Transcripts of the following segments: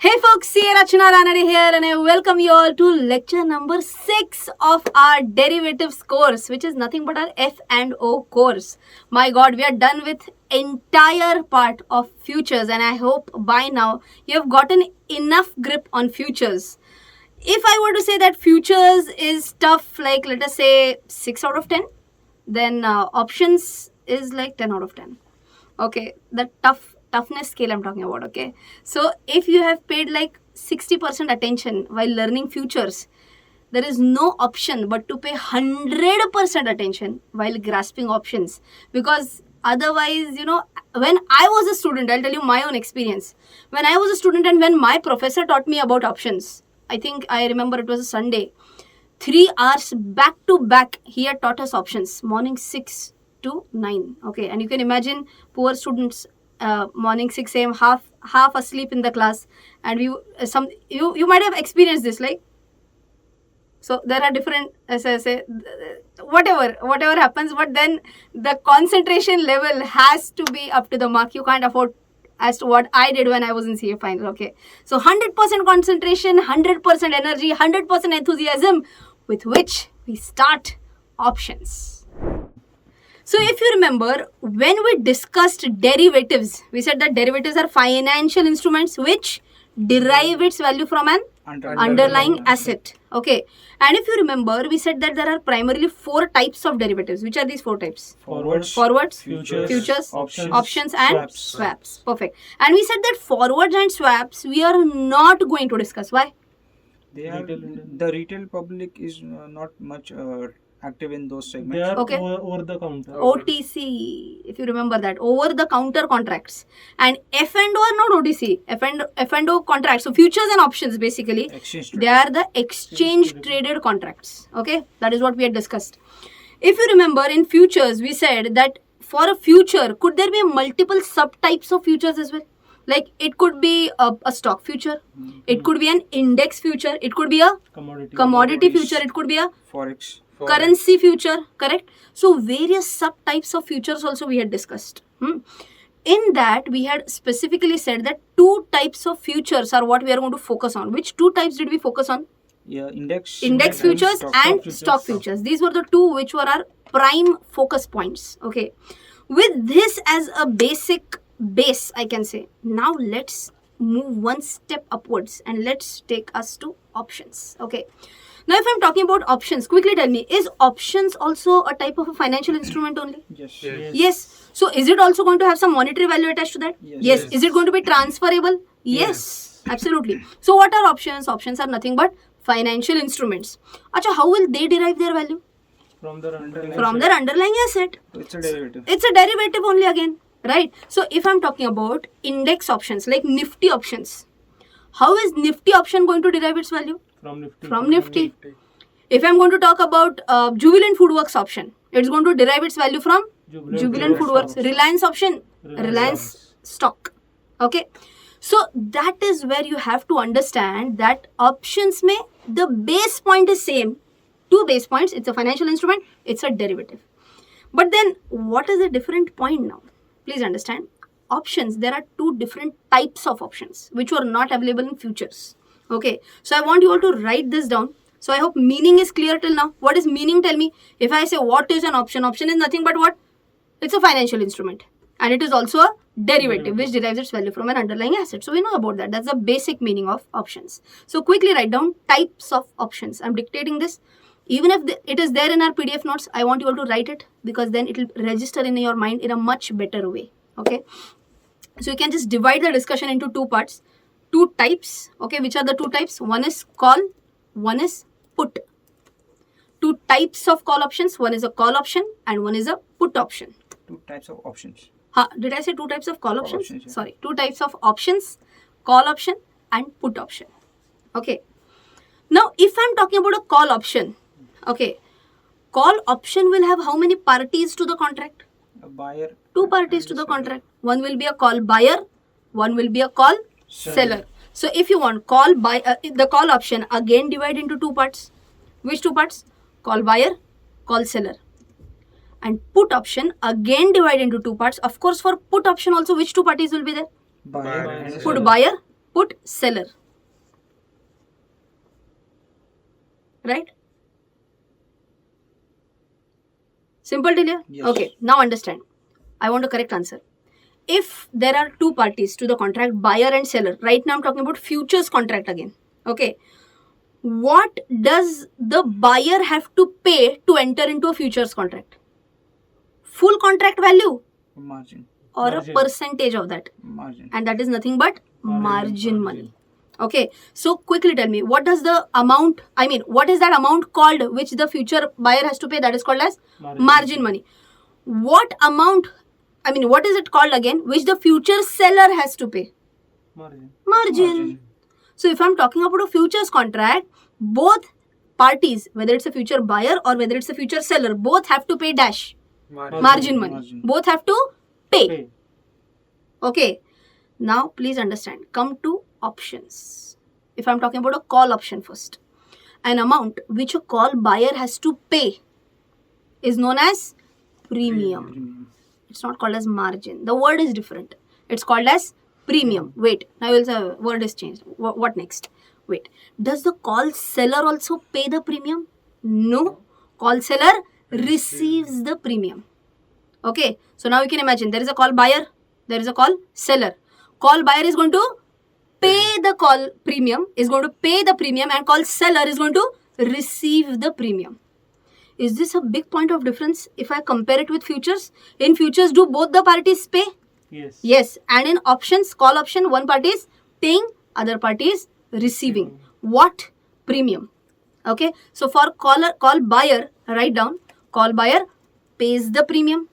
Hey folks, CA Rachana Ranade here and I welcome you all to lecture number 6 of our derivatives course, which is nothing but our F and O course. My god, we are done with entire part of futures and I hope by now you have gotten enough grip on futures. If I were to say that futures is tough, like let us say 6 out of 10, then options is like 10 out of 10. Okay, the toughness scale I'm talking about. Okay, so if you have paid like 60% attention while learning futures, there is no option but to pay 100% attention while grasping options, because otherwise, when I was a student, I'll tell you my own experience. When I was a student and when my professor taught me about options, I remember it was a Sunday, 3 hours back to back he had taught us options, morning 6 to 9. Okay, and you can imagine poor students, morning 6 a.m. half asleep in the class, and you might have experienced this, like, so there are different, as I say, whatever happens, but then the concentration level has to be up to the mark. You can't afford as to what I did when I was in CA final. Okay, so 100% concentration, 100% energy, 100% enthusiasm with which we start options. So if you remember, when we discussed derivatives, we said that derivatives are financial instruments which derive its value from an underlying asset. Okay, and if you remember, we said that there are primarily 4 types of derivatives. Which are these 4 types? Forwards, futures, options and swaps. Perfect. And we said that forwards and swaps we are not going to discuss. Why? The retail public is not much active in those segments. They are Okay. over the counter. OTC, if you remember that, over the counter contracts. And F&O are not OTC, F&O contracts. So futures and options basically, Exchange they are the exchange traded contracts. Okay, that is what we had discussed. If you remember, in futures we said that for a future, could there be multiple subtypes of futures as well? Like it could be a stock future, it could be an index future, it could be a commodity future, it could be a Forex. currency future, correct? So various subtypes of futures also we had discussed. In that we had specifically said that 2 types of futures are what we are going to focus on. Which 2 types did we focus on? Yeah, index Futures and stock futures. These were the 2 which were our prime focus points. Okay, with this as a base, I can say, now let's move one step upwards and let's take us to options. Okay, now if I'm talking about options, quickly tell me, is options also a type of a financial instrument only? Yes. Yes. So is it also going to have some monetary value attached to that? Yes. Is it going to be transferable? Yes. Absolutely. So what are options? Options are nothing but financial instruments. Acha, how will they derive their value? From their underlying. From their underlying asset. It's a derivative. It's a derivative only again, right? So if I'm talking about index options, like Nifty options, how is Nifty option going to derive its value? From Nifty. If I'm going to talk about Jubilant Foodworks option, it's going to derive its value from Jubilant Foodworks. Reliance option, Reliance stock. Okay, so that is where you have to understand that options may, the base point is same, 2 base points. It's a financial instrument, it's a derivative. But then what is the different point now? Please understand, options, there are 2 different types of options which were not available in futures. Okay, so I want you all to write this down. So I hope meaning is clear till now. What is meaning? Tell me. If I say what is an option, option is nothing but what? It's a financial instrument and it is also a derivative which derives its value from an underlying asset. So we know about that. That's the basic meaning of options. So quickly write down types of options. I'm dictating this. Even if it is there in our PDF notes, I want you all to write it because then it will register in your mind in a much better way. Okay. So you can just divide the discussion into 2 parts. 2 types. Okay. Which are the 2 types? One is call, one is put. 2 types of call options. One is a call option and one is a put option. 2 types of options. Did I say 2 types of call options? Options, yeah. Sorry, 2 types of options, call option and put option. Okay. Now, if I'm talking about a call option, okay, call option will have how many parties to the contract? A buyer. 2 parties to the contract. One will be a call buyer, one will be a call seller. So if you want call buy, the call option again divide into 2 parts. Which 2 parts? Call buyer, call seller. And put option again divide into 2 parts. Of course, for put option also, which 2 parties will be there? Buyer. Put buyer, put seller. Right? Simple till here? Yes. Okay, now understand. I want a correct answer. If there are two parties to the contract, buyer and seller, right now I'm talking about futures contract again. Okay. What does the buyer have to pay to enter into a futures contract? Full contract value Margin. or Margin. a percentage of that? Margin. And that is nothing but margin Margin. money. Okay, so quickly tell me, what does the amount, I mean, what is that amount called which the future buyer has to pay? That is called as margin money. What amount, I mean, what is it called again, which the future seller has to pay? Margin. Margin. So if I'm talking about a futures contract, both parties, whether it's a future buyer or whether it's a future seller, both have to pay dash, margin money. Margin. Both have to pay. Pay. Okay. Now please understand. Come to options. If I'm talking about a call option first, an amount which a call buyer has to pay is known as premium. Premium. It's not called as margin. The word is different. It's called as premium. Wait. Now you'll say word is changed. What next? Wait. Does the call seller also pay the premium? No. Call seller receives the premium. Okay. So now you can imagine there is a call buyer. There is a call seller. Call buyer is going to pay the call premium, is going to pay the premium, and call seller is going to receive the premium. Is this a big point of difference if I compare it with futures? In futures, do both the parties pay? Yes. Yes. And in options, call option, one party is paying, other party is receiving. What? Premium. Okay. So for call buyer, write down, call buyer pays the premium.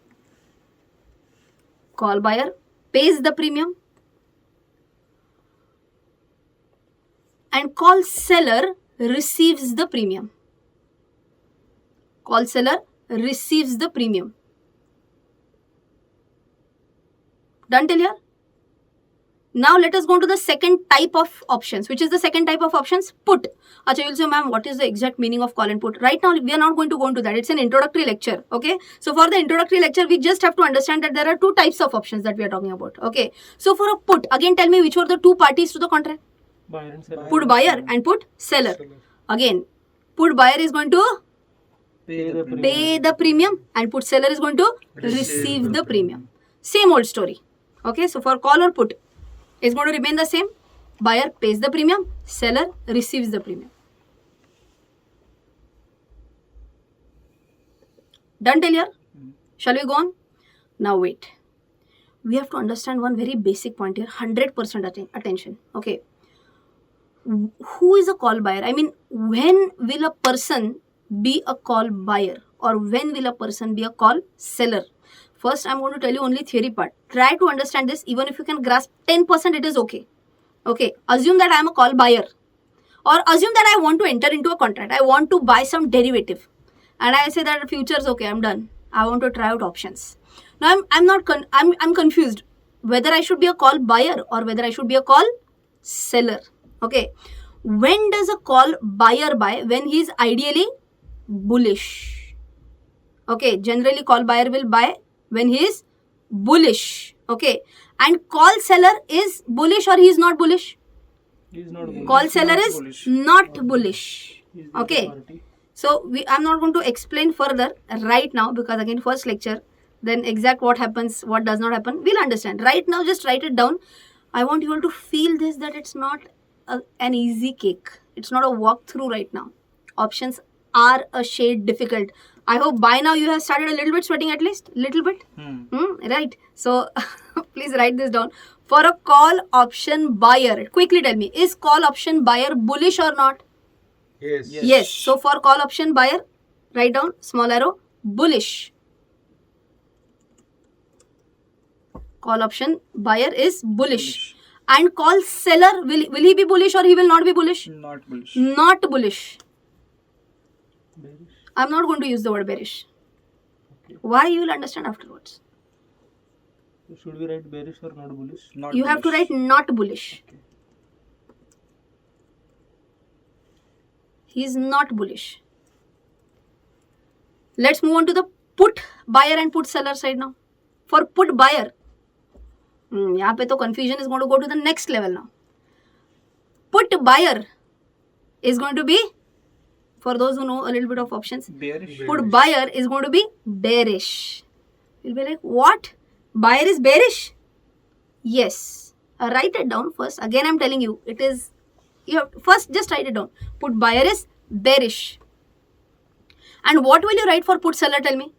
Call buyer pays the premium. And call seller receives the premium. Call seller receives the premium. Done till here? Now let us go to the second type of options. Which is the second type of options? Put. Acha, you'll say, ma'am, what is the exact meaning of call and put? Right now, we are not going to go into that. It's an introductory lecture. Okay. So for the introductory lecture, we just have to understand that there are two types of options that we are talking about. Okay. So for a put, again, tell me which were the two parties to the contract? Buyer and seller. Put buyer and put seller. Again, put buyer is going to Pay the premium. pay the premium and put seller is going to receive the premium. Same old story. Okay, so for call or put, it's going to remain the same. Buyer pays the premium, seller receives the premium. Done till here? Shall we go on? Now wait. We have to understand one very basic point here. 100% attention. Okay. Who is a call buyer? I mean, when will a person be a call buyer or when will a person be a call seller? First, I'm going to tell you only theory part. Try to understand this. Even if you can grasp 10%, it is okay. Okay. Assume that I am a call buyer or assume that I want to enter into a contract. I want to buy some derivative and I say that futures, okay, I'm done. I want to try out options. Now, I'm confused whether I should be a call buyer or whether I should be a call seller. Okay. When does a call buyer buy? When he is ideally bullish. Okay. Generally, call buyer will buy when he is bullish. Okay. And call seller is bullish or he is not bullish? He is not bullish. Call seller is bullish. not bullish. He is the Okay. authority. So, I'm not going to explain further right now because again, first lecture, then exact what happens, what does not happen, we'll understand. Right now, just write it down. I want you all to feel this, that it's not an easy cake. It's not a walkthrough right now. Options are a shade difficult. I hope by now you have started a little bit sweating at least. Little bit. Right. So, please write this down. For a call option buyer, quickly tell me, is call option buyer bullish or not? Yes. Yes. So, for call option buyer, write down small arrow, bullish. Call option buyer is bullish. And call seller, will he be bullish or he will not be bullish? Not bullish. Not bullish. Bearish. I'm not going to use the word bearish. Okay. Why, you will understand afterwards. So should we write bearish or not bullish? Not You have to bullish. write not bullish. Okay. He is not bullish. Let's move on to the put buyer and put seller side now. For put buyer, यहाँ पे तो confusion is going to go to the next level now. put buyer is going to be, for those who know a little bit of options, Bearish. put buyer is going to be bearish. You'll be like, what? Buyer is bearish? Yes. Write it down first. Again, I'm telling you, it is, you have, first just write it down. Put buyer is bearish. And what will you write for put seller? Tell me.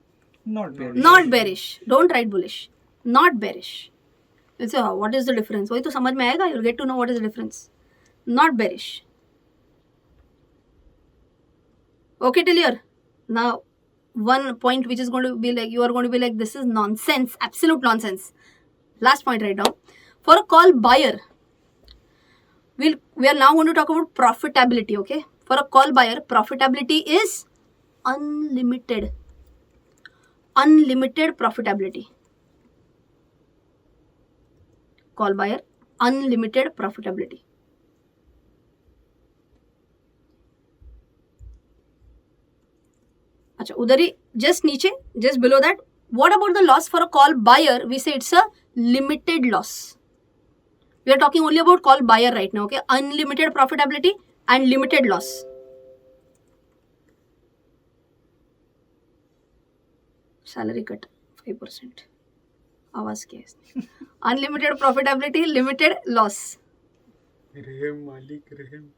Not bearish. Not bearish. Don't write bullish. Not bearish. You'll say, what is the difference? वही तो समझ में आएगा. You'll get to know what is the difference. Not bearish. Okay, till here. Now, one point which is going to be like, you are going to be like, this is nonsense, absolute nonsense. Last point, write down. For a call buyer, we are now going to talk about profitability, okay? For a call buyer, profitability is unlimited. Unlimited profitability. Call buyer, unlimited profitability. अच्छा उधर ही just नीचे, just below that, what about the loss for a call buyer? We say it's a limited loss. We are talking only about call buyer right now, okay? Unlimited profitability and limited loss. Salary cut 5%. आवाज क्या है? Unlimited profitability, limited loss. Rahim, Malik, Rahim.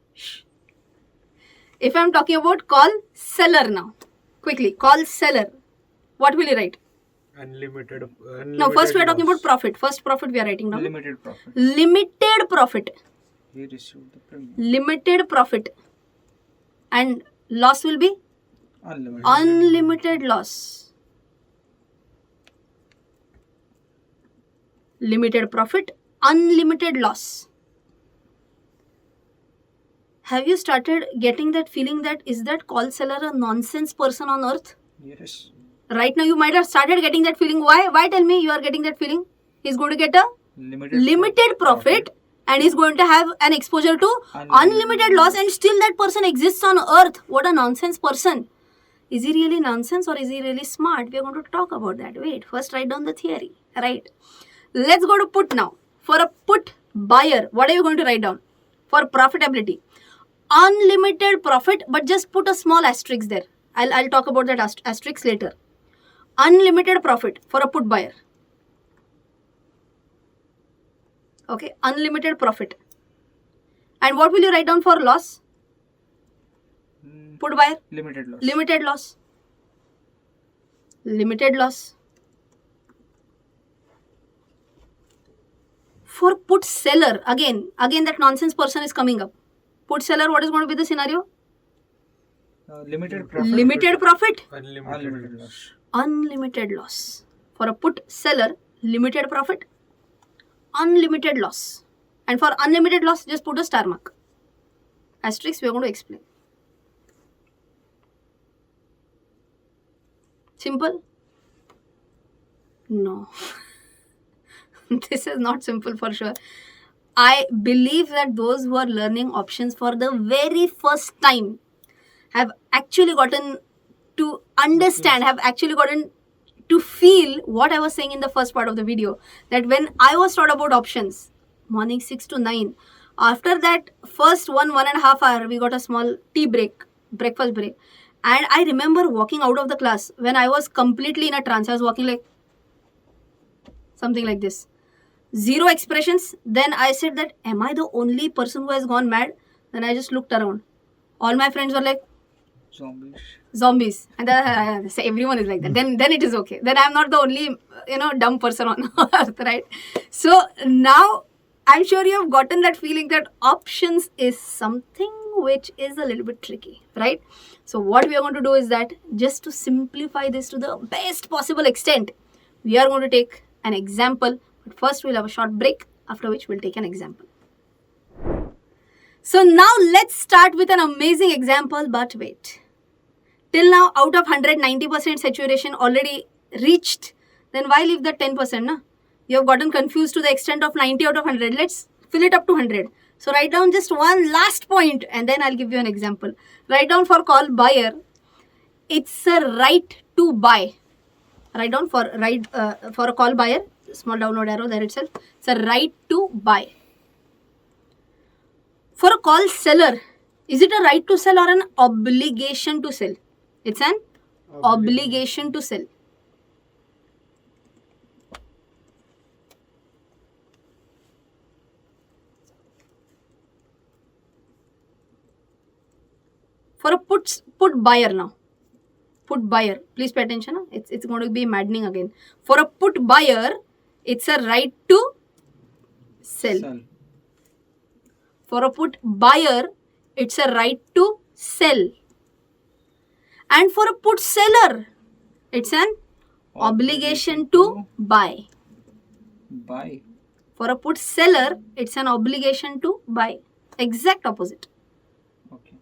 If I am talking about call seller now, quickly, call seller. What will you write? Unlimited. No, first we are talking about profit. First profit we are writing down. Limited profit. Limited profit. He received the premium. Limited profit. And loss will be Unlimited. unlimited loss. Limited profit, unlimited loss. Have you started getting that feeling that is that call seller a nonsense person on earth? Yes. Right now you might have started getting that feeling. Why? Why tell me you are getting that feeling? He's going to get a limited profit and he's going to have an exposure to unlimited loss, and still that person exists on earth. What a nonsense person. Is he really nonsense or is he really smart? We are going to talk about that. Wait, first write down the theory. Right. Let's go to put now. For a put buyer, what are you going to write down? For profitability. Unlimited profit, but just put a small asterisk there. I'll talk about that asterisk later. Unlimited profit for a put buyer. Okay, unlimited profit. And what will you write down for loss? Put buyer. Limited loss. Limited loss. Limited loss. For put seller, again that nonsense person is coming up. Put seller, what is going to be the scenario? Limited profit. Limited profit. Unlimited loss. Unlimited loss. For a put seller, limited profit, unlimited loss. And for unlimited loss, just put a star mark. Asterisk, we are going to explain. Simple? No. This is not simple for sure. I believe that those who are learning options for the very first time have actually gotten to understand, have actually gotten to feel what I was saying in the first part of the video. That when I was taught about options, morning 6 to 9, after that first 1.5 hour, we got a small tea break, breakfast break. And I remember walking out of the class when I was completely in a trance. I was walking like something like this. Zero expressions. Then I said that, am I the only person who has gone mad? Then I just looked around. All my friends were like, zombies. And say everyone is like that. Then it is okay. Then I'm not the only, dumb person on earth, right? So now I'm sure you have gotten that feeling that options is something which is a little bit tricky, right? So what we are going to do is that just to simplify this to the best possible extent, we are going to take an example. But first we'll have a short break, after which we'll take an example. So now let's start with an amazing example, but wait. Till now, out of 190% saturation already reached, then why leave that 10%? Na? You have gotten confused to the extent of 90 out of 100. Let's fill it up to 100. So write down just one last point and then I'll give you an example. Write down for call buyer, it's a right to buy. Write down for a call buyer, small downward arrow there itself. It's a right to buy. For a call seller, is it a right to sell or an obligation to sell? It's an obligation to sell. For a put buyer now. Put buyer, please pay attention. Huh? It's going to be maddening again. For a put buyer, it's a right to sell. For a put buyer, it's a right to sell. And for a put seller, it's an obligation to buy. Buy. For a put seller, it's an obligation to buy. Exact opposite. Okay.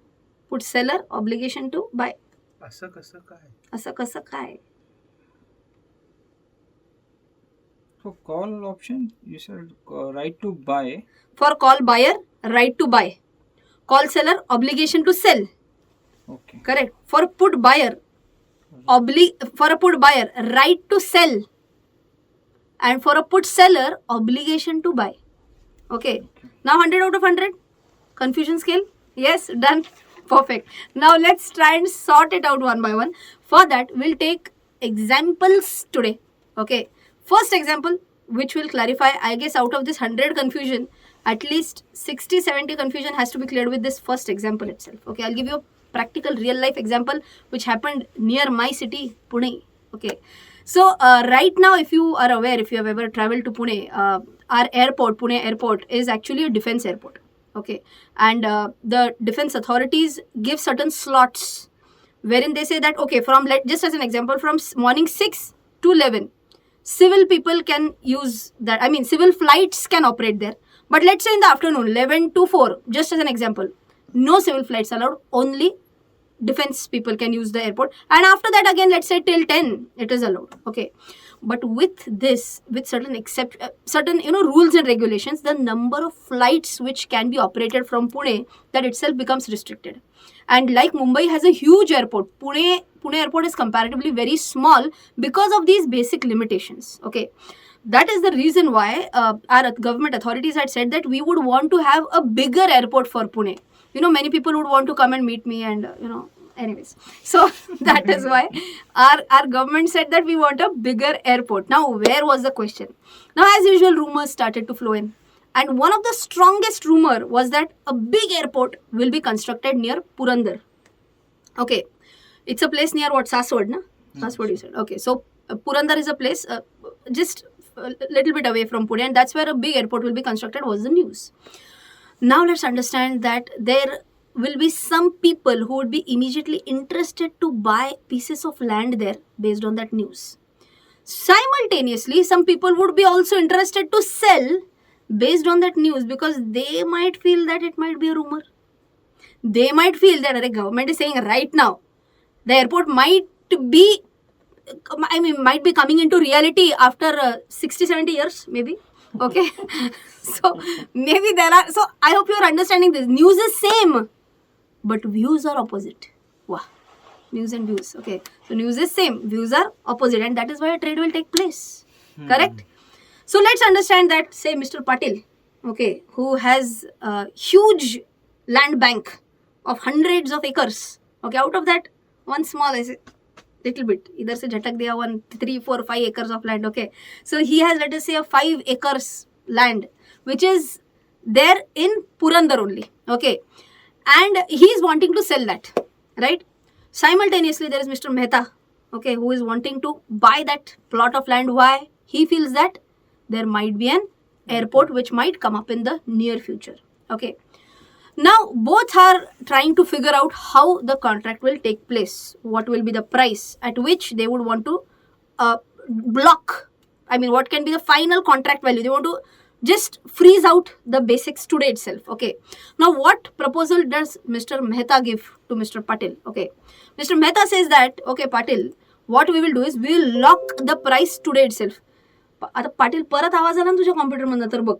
Put seller, obligation to buy. असं कसं काय? असं कसं काय? So call option, you said right to buy. For call buyer, right to buy. Call seller, obligation to sell. Okay. Correct. For put buyer, for a put buyer, right to sell. And for a put seller, obligation to buy. Okay. Now 100 out of 100. Confusion scale? Yes, done. Perfect. Now let's try and sort it out one by one. For that, we'll take examples today. Okay. First example, which will clarify, I guess out of this 100 confusion, at least 60-70 confusion has to be cleared with this first example itself. Okay. I'll give you a practical real life example which happened near my city, Pune. Okay. So right now, if you are aware, if you have ever traveled to Pune, our airport, Pune airport, is actually a defense airport. Okay, and the defense authorities give certain slots wherein they say that, okay, from just as an example, from morning 6 to 11, civil people can use that. I mean, civil flights can operate there. But let's say in the afternoon, 11 to 4, just as an example, no civil flights allowed, only defense people can use the airport. And after that, again, let's say till 10, it is allowed. Okay. But with this, with certain rules and regulations, the number of flights which can be operated from Pune, that itself becomes restricted. And like Mumbai has a huge airport, Pune airport is comparatively very small because of these basic limitations. Okay. That is the reason why our government authorities had said that we would want to have a bigger airport for Pune. Many people would want to come and meet me and, anyways. So that is why our government said that we want a bigger airport. Now, where was the question? Now, as usual, rumors started to flow in. And one of the strongest rumor was that a big airport will be constructed near Purandar. Okay. It's a place near what? Saswad, na? That's what you said. Okay. So, Purandar is a place just a little bit away from Pune, and that's where a big airport will be constructed, was the news. Now, let's understand that there will be some people who would be immediately interested to buy pieces of land there based on that news. Simultaneously, some people would be also interested to sell based on that news because they might feel that it might be a rumor. They might feel that the government is saying right now the airport might be coming into reality after 60-70 years, maybe. Okay. So maybe so I hope you're understanding this. News is same, but views are opposite. Wow. News and views. Okay. So news is same, views are opposite, and that is why a trade will take place. Correct? So let's understand that, say, Mr. Patil, okay, who has a huge land bank of hundreds of acres. Okay, out of that, one small, little bit, either se jhatak diya 1, 3, 4, 5 acres of land. Okay, so he has, let us say, a 5 acres land, which is there in Purandar only. Okay, and he is wanting to sell that, right? Simultaneously, there is Mr. Mehta, okay, who is wanting to buy that plot of land. Why? He feels that there might be an airport which might come up in the near future. Okay. Now, both are trying to figure out how the contract will take place. What will be the price at which they would want to block. What can be the final contract value? They want to just freeze out the basics today itself. Okay. Now, what proposal does Mr. Mehta give to Mr. Patil? Okay. Mr. Mehta says that, okay, Patil, what we will do is we will lock the price today itself. आता पाटील परत आवाज आला ना तुझ्या कॉम्प्युटरमधनं तर बघ.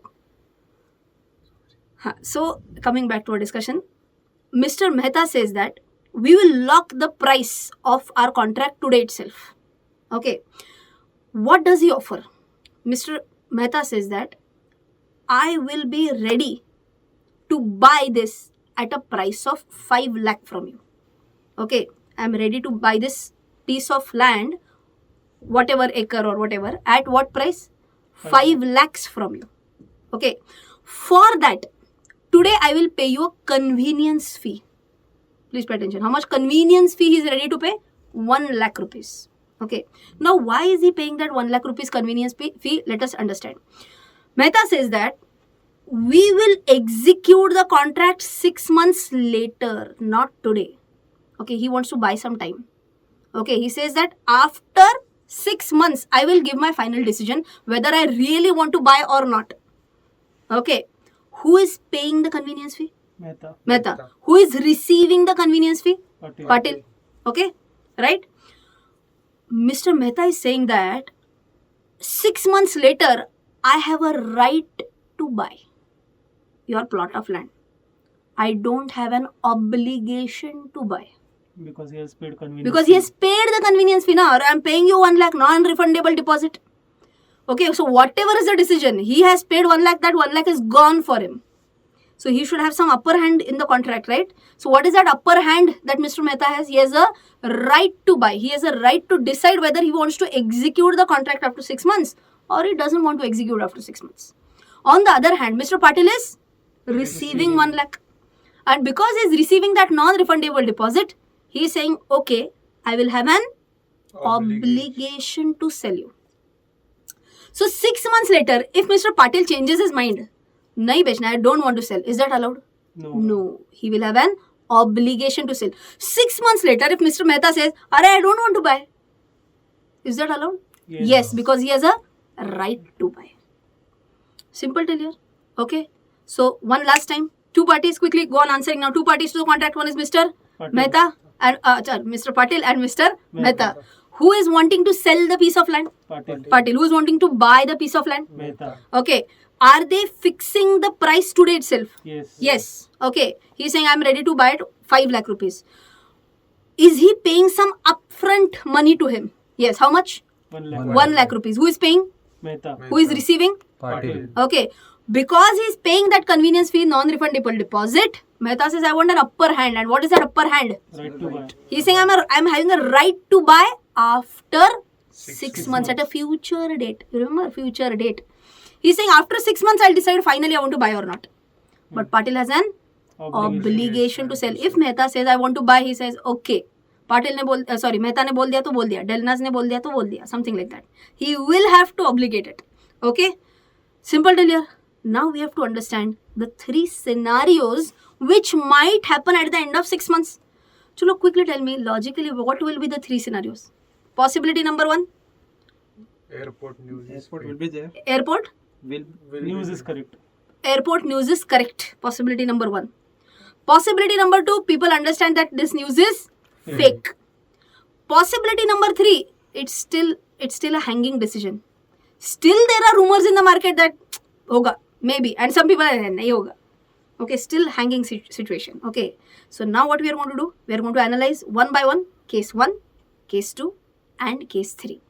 So coming back to our discussion, Mr. Mehta says that we will lock the price of our contract today itself. Okay. What does he offer? Mr. Mehta says that I will be ready to buy this at a price of 5 lakh from you. Okay, I'm ready to buy this piece of land, whatever acre or whatever, at what price? 5 lakhs from you. Okay, for that, today I will pay you a convenience fee. Please pay attention. How much convenience fee he is ready to pay? 1 lakh rupees. Okay, now why is he paying that 1 lakh rupees convenience fee? Let us understand. Mehta says that we will execute the contract 6 months later, not today. Okay, he wants to buy some time. Okay, he says that after 6 months, I will give my final decision whether I really want to buy or not. Okay, who is paying the convenience fee? Mehta. Who is receiving the convenience fee? Patil. Okay, right? Mr. Mehta is saying that 6 months later, I have a right to buy your plot of land. I don't have an obligation to buy. Because he has paid convenience. Because he has paid the convenience fee now. I'm paying you 1 lakh non-refundable deposit. Okay, so whatever is the decision, he has paid 1 lakh, that 1 lakh is gone for him. So he should have some upper hand in the contract, right? So what is that upper hand that Mr. Mehta has? He has a right to buy. He has a right to decide whether he wants to execute the contract after 6 months or he doesn't want to execute after 6 months. On the other hand, Mr. Patil is receiving 1 lakh. And because he is receiving that non-refundable deposit, he is saying, okay, I will have an obligation to sell you. So 6 months later, if Mr. Patil changes his mind, nahi bechna, I don't want to sell, is that allowed? No. He will have an obligation to sell. 6 months later, if Mr. Mehta says, I don't want to buy, is that allowed? Yes, because he has a right to buy. Simple till here. Okay. So one last time, 2 parties, quickly go on answering now. 2 parties to the contract. One is Mr. Mehta and Mr. Patil and Mr. Mehta. Who is wanting to sell the piece of land? Patil. Who is wanting to buy the piece of land? Mehta. Okay. Are they fixing the price today itself? Yes. Okay. He is saying, I'm ready to buy it 5 lakh rupees. Is he paying some upfront money to him? Yes. How much? 1 lakh. 1 lakh rupees. Who is paying? Mehta. Who is receiving? Patil. Okay. Because he is paying that convenience fee, non-refundable deposit, Mehta says, I want an upper hand. And what is that upper hand? Right to buy. He is saying, I'm having a right to buy after 6 months at a future date. You remember? Future date. He is saying, after 6 months, I'll decide finally I want to buy or not. But Patil has an obligation to sell. If Mehta says, I want to buy, he says, okay. Mehta ne bol diya to bol diya. Delnas ne bol diya to bol diya. Something like that. He will have to obligate it. Okay? Simple till here. Now we have to understand the 3 scenarios which might happen at the end of 6 months. Chalo, quickly tell me, logically, what will be the 3 scenarios? Possibility number 1? Airport will be there. Airport? News is correct. Airport news is correct. Possibility number 1. Possibility number 2, people understand that this news is fake. Possibility number 3, it's still a hanging decision. Still there are rumors in the market that hoga, maybe, and some people are nahi hoga. Okay, still hanging situation. Okay, so now what we are going to do? We are going to analyze one by one, case 1, case 2 and case 3.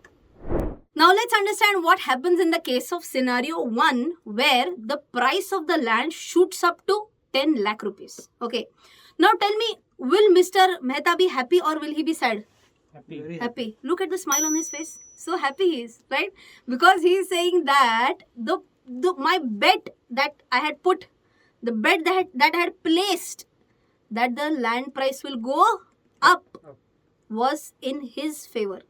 Now let's understand what happens in the case of scenario 1 where the price of the land shoots up to 10 lakh rupees. Okay, now tell me, will Mr. Mehta be happy or will he be sad? Happy. Look at the smile on his face. So happy he is, right? Because he is saying that my bet that I had put, the bet that I had placed that the land price will go up was in his favor.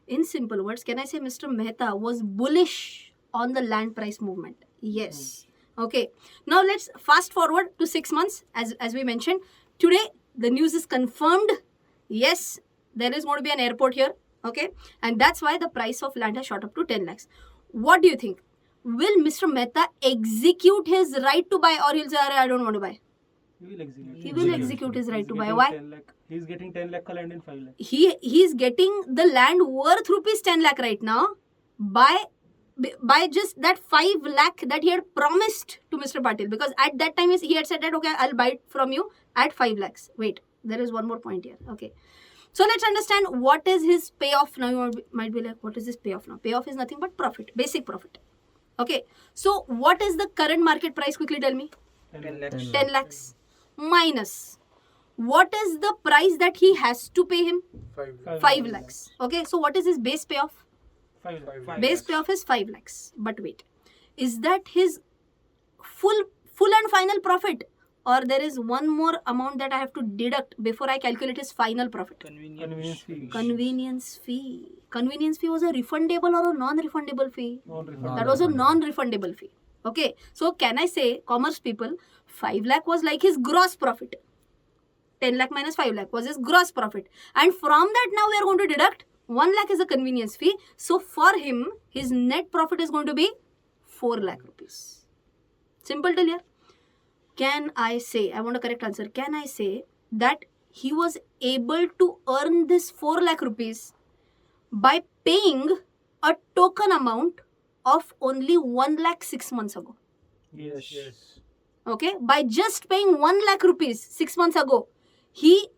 In simple words, can I say Mr. Mehta was bullish on the land price movement? Yes. Okay. Now let's fast forward to 6 months. As we mentioned, today the news is confirmed. Yes, there is going to be an airport here. Okay. And that's why the price of land has shot up to 10 lakhs. What do you think? Will Mr. Mehta execute his right to buy or he'll say, I don't want to buy? He will execute his right to buy. Why? He's getting 10 lakh land in 5 lakh. He's getting the land worth rupees 10 lakh right now by just that 5 lakh that he had promised to Mr. Patil. Because at that time he had said that, okay, I'll buy it from you at 5 lakhs. Wait, there is one more point here. Okay. So let's understand what is his payoff. Now you might be like, what is this payoff now? Payoff is nothing but profit, basic profit. Okay. So what is the current market price? Quickly tell me. 10 lakhs. 10 lakhs minus what is the price that he has to pay him? 5 lakhs. Okay, so what is his base payoff? 5 lakhs. Five Base lakhs. payoff is 5 lakhs. But wait, is that his full and final profit, or there is one more amount that I have to deduct before I calculate his final profit? Convenience fee. Convenience fee. Convenience fee was a refundable or a non-refundable fee? Non-refundable. That was a non-refundable fee. Okay, so can I say, commerce people, 5 lakh was like his gross profit. 10 lakh minus 5 lakh was his gross profit. And from that now we are going to deduct 1 lakh is a convenience fee. So for him, his net profit is going to be 4 lakh rupees. Simple till here. Can I say, I want a correct answer, can I say that he was able to earn this 4 lakh rupees by paying a token amount of only 1 lakh 6 months ago? Yes. Okay, by just paying 1 lakh rupees 6 months ago, he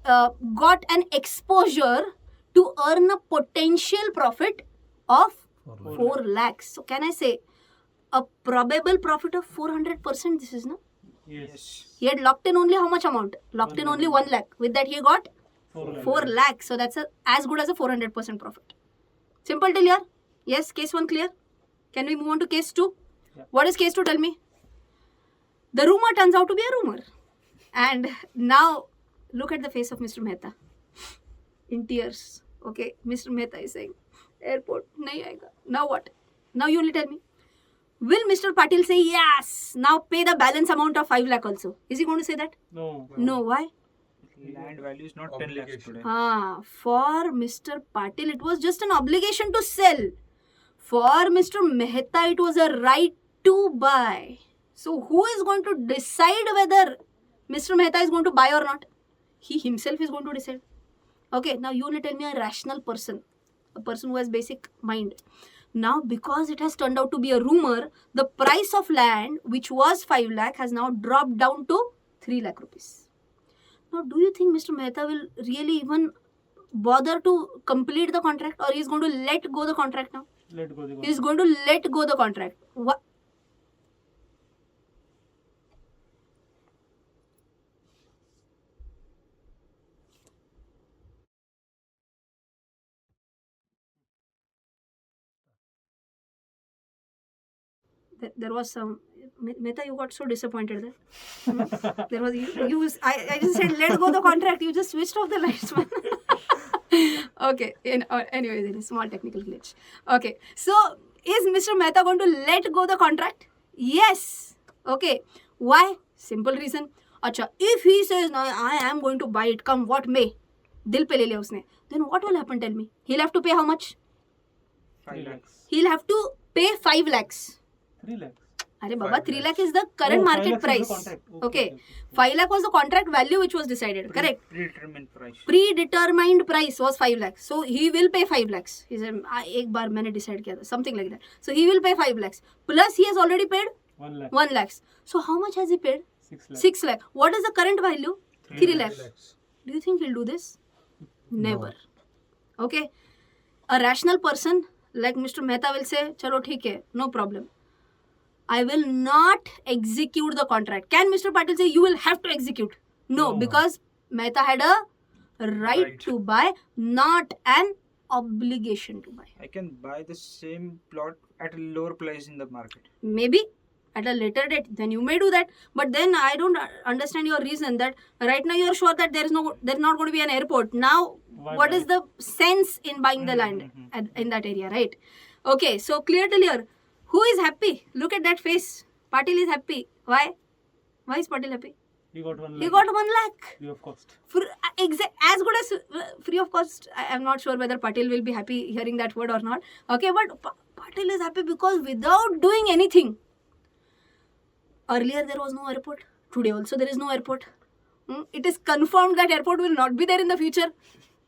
got an exposure to earn a potential profit of 4 lakhs. So can I say a probable profit of 400% this is, no? Yes. He had locked in only how much amount? Locked in only 1 lakh. With that he got 4 lakhs. So that's as good as a 400% profit. Simple till here? Yes, case 1 clear? Can we move on to case 2? Yeah. What is case 2? Tell me. The rumor turns out to be a rumor. And now look at the face of Mr. Mehta. In tears. Okay, Mr. Mehta is saying, airport, nahi aayega. Now what? Now you only tell me. Will Mr. Patil say, yes, now pay the balance amount of 5 lakh also? Is he going to say that? No. No, why? Land value is not 10 lakhs today. For Mr. Patil, it was just an obligation to sell. For Mr. Mehta, it was a right to buy. So who is going to decide whether Mr. Mehta is going to buy or not? He himself is going to decide. Okay, now you only tell me a rational person, a person who has basic mind. Now, because it has turned out to be a rumor, the price of land, which was 5 lakh, has now dropped down to 3 lakh rupees. Now, do you think Mr. Mehta will really even bother to complete the contract, or he is going to let go the contract now? Let go the He is going to let go the contract. What? There was some Mehta, you got so disappointed there. There was I just said let go the contract. You just switched off the lights, man. Okay. Anyway, small technical glitch. Okay. So is Mr. Mehta going to let go the contract? Yes. Okay. Why? Simple reason. Acha, if he says no, I am going to buy it, come what may, dil pe le liya usne, then what will happen? Tell me. He'll have to pay how much? 5 lakhs. He'll have to pay 5 lakhs. 3 lakhs. Arey Baba, 5 3 lakhs. lakh is the current 5 market lakhs is the price. contract. Okay. 5 lakh was the contract value which was decided. Correct. Predetermined price. Predetermined price was 5 lakhs. So he will pay 5 lakhs. He said, एक बार मैंने decide किया था. Something like that. So he will pay 5 lakhs. Plus he has already paid 1 lakh. 1 lakhs. So how much has he paid? 6 lakhs. 6 lakh. What is the current value? 3 lakhs. lakhs. Do you think he'll do this? Never. Okay. A rational person like Mr. Mehta will say, chalo theek hai, no problem. I will not execute the contract. Can Mr. Patil say you will have to execute? No, because Mehta had a right to buy, not an obligation to buy. I can buy the same plot at a lower price in the market. Maybe at a later date, then you may do that. But then I don't understand your reason that right now you are sure that there's not going to be an airport. Now, what is the sense in buying the land in that area, right? Okay, so clear till here. Who is happy? Look at that face. Patil is happy. Why? Why is Patil happy? He got 1 lakh. He got 1 lakh. Free of cost. As good as free of cost. I am not sure whether Patil will be happy hearing that word or not. Okay, but Patil is happy because without doing anything. Earlier there was no airport. Today also there is no airport. It is confirmed that airport will not be there in the future.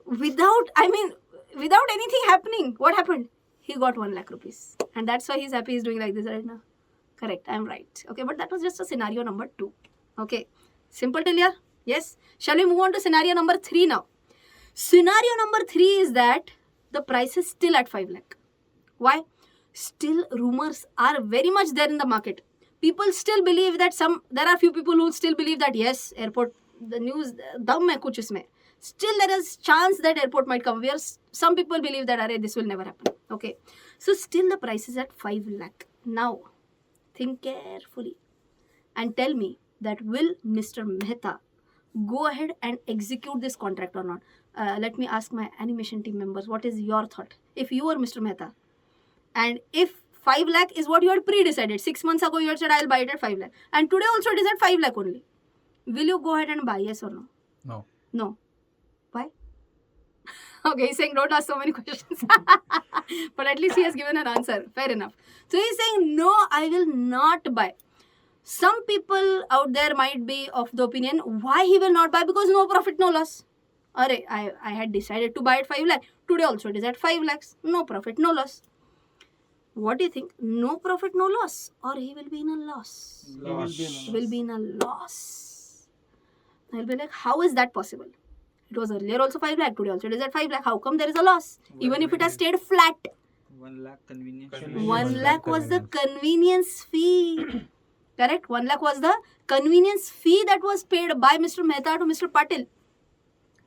Without anything happening. What happened? He got 1 lakh rupees. And that's why he's happy he's doing like this right now. Correct, I'm right. Okay, but that was just a scenario number 2. Okay, simple till here? Yes. Shall we move on to scenario number 3 now? Scenario number 3 is that the price is still at 5 lakh. Why? Still rumors are very much there in the market. people still believe that there are few people who still believe that yes, airport, the news dum hai kuch isme. Still there is chance that airport might come. Some people believe that array this will never happen. Okay, so still the price is at 5 lakh. Now think carefully and tell me that will Mr. Mehta go ahead and execute this contract or not? Let me ask my animation team members, what is your thought if you are Mr. Mehta, and if 5 lakh is what you had pre-decided 6 months ago, you had said I'll buy it at 5 lakh, and today also it is at 5 lakh only, will you go ahead and buy, yes or no? No. No. Why? Okay, he's saying don't ask so many questions. But at least he has given an answer. Fair enough. So he's saying no, I will not buy. Some people out there might be of the opinion why he will not buy, because no profit, no loss. Array, I had decided to buy at 5 lakh. Today also it is at 5 lakhs. No profit, no loss. What do you think? No profit, no loss, or he will be in a loss? He will be in a loss. I'll be like, how is that possible? It was earlier also 5 lakh, today also it is at 5 lakh. How come there is a loss? Even if it has stayed flat. 1 lakh convenience. 1 lakh was the convenience fee. Correct? 1 lakh was the convenience fee that was paid by Mr. Mehta to Mr. Patil.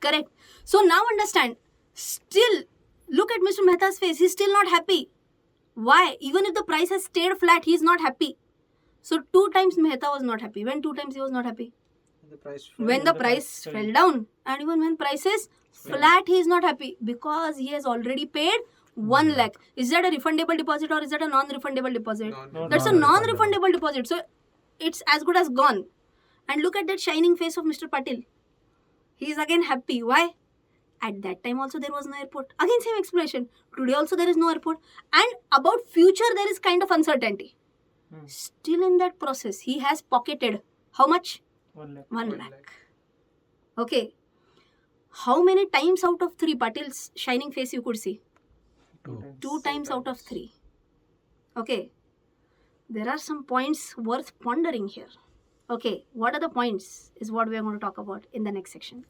Correct? So now understand, still look at Mr. Mehta's face. He's still not happy. Why? Even if the price has stayed flat, he's not happy. So 2 times Mehta was not happy. When 2 times he was not happy? The price When the price fell down. And even when price is flat, he is not happy, because he has already paid 1 lakh. Is that a refundable deposit or is that a non-refundable deposit? That's a non-refundable deposit. So it's as good as gone. And look at that shining face of Mr. Patil. He is again happy. Why? At that time also there was no airport. Again same explanation. Today also there is no airport. And about future there is kind of uncertainty. Still in that process, he has pocketed how much? 1 lakh. 1 lakh. Okay. How many times out of 3 Patil's shining face you could see? 2 times out of 3. Okay. There are some points worth pondering here. Okay. What are the points is what we are going to talk about in the next section.